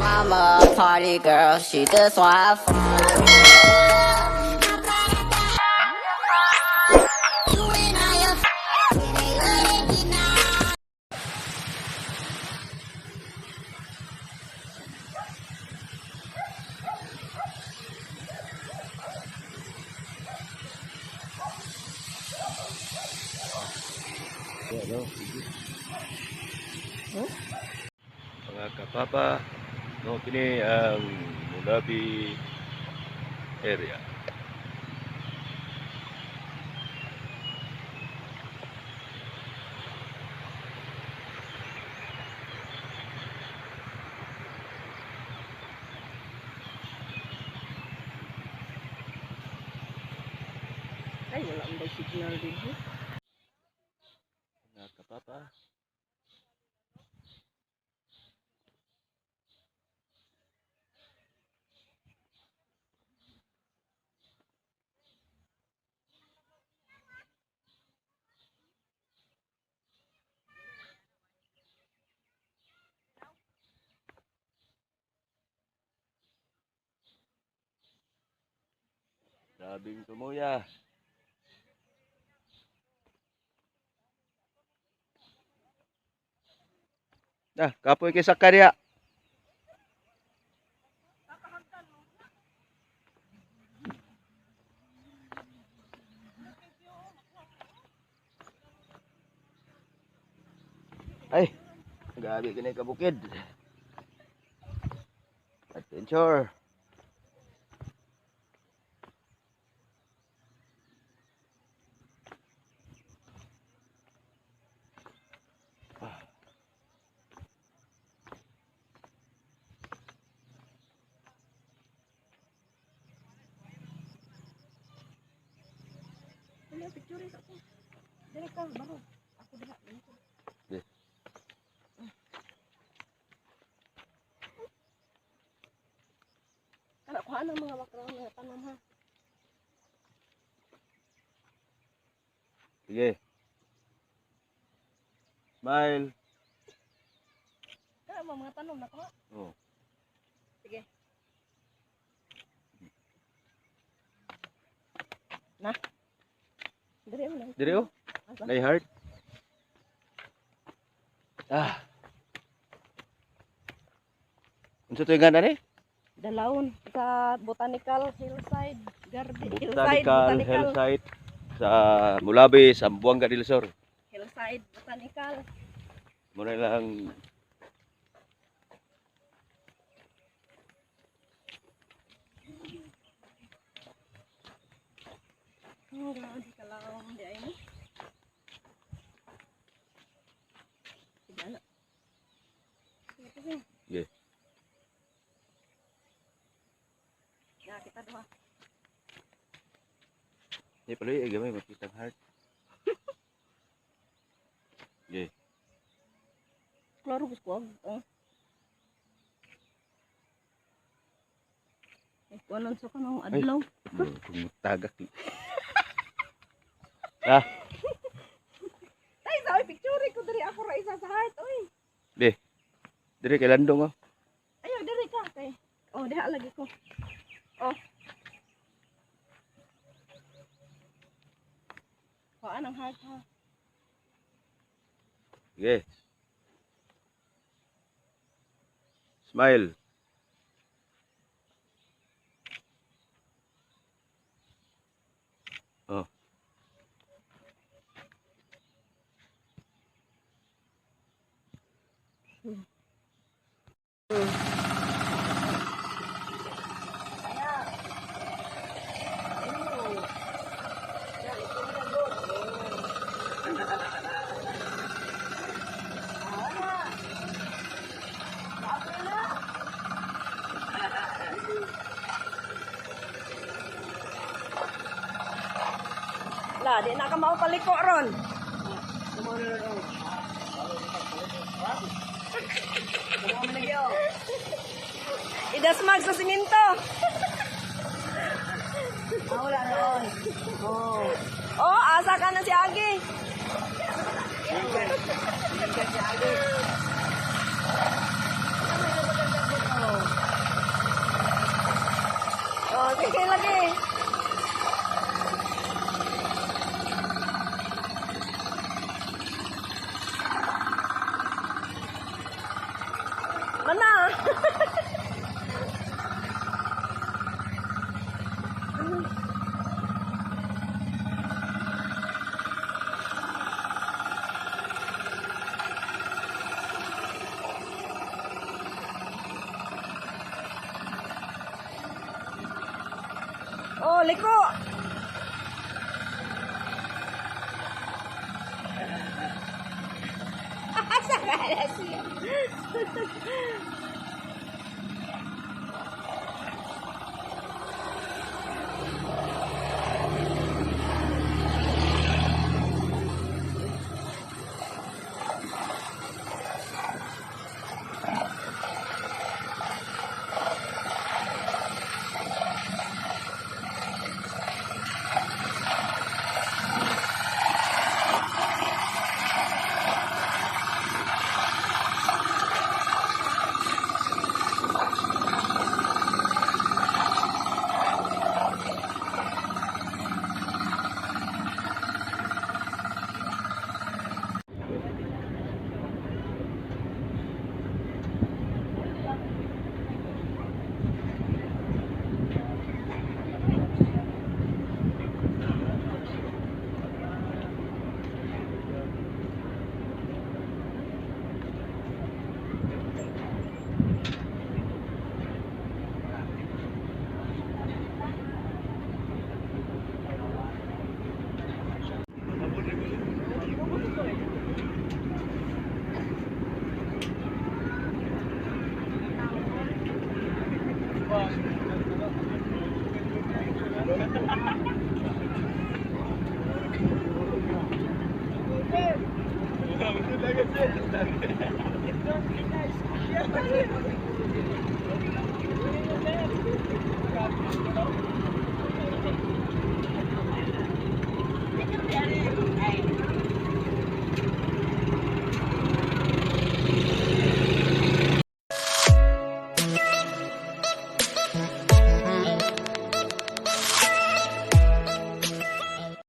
mama a party girl, she just want to have fun. Ano? Mga kapapa, no, kini ang Mulabi area. Ay, wala ang signal din. Mga kapapa. Grabing tumuya. Kapoy kay Sakarya. Ay, gabi kini ka bukid. Adventure. Wala, picture ako. Dili ka, baro. Ako diha. Di. Kana ko ang mga background na tanam ha. Sige. Smile. Kana mga tanong na ko. Oh. Sige. Na. Diri mo lang. Diri oh. Nay heart. Unsa to nga ni? Dalawon sa Botanical Hillside Garden. Botanical Hillside sa Mulabi, sa Buanga del Sur. Hillside Botanical. Muna lang Di kalawang di ay mo. Sige na. Sige. yeah. Ya, kita doa. Ni pala gamay makitang heart. Yeah. Klaro bus ko. Kuanan sa kanang adlaw. Kumutagak. Ay, sa picture ko diri ako ra isa sa heart oy. Diri kay landong oh. Ayo diri ka kay. Oh, diha lagi ko. Oh. Kuan ang heart ha. Sige. Smile. Oh. La, di na ka maupaliko ron. Idasmag sa siminto. Wala ron. Oh, asa ka na si Agi. laki. Mana? Oh, liko. Sakala siya.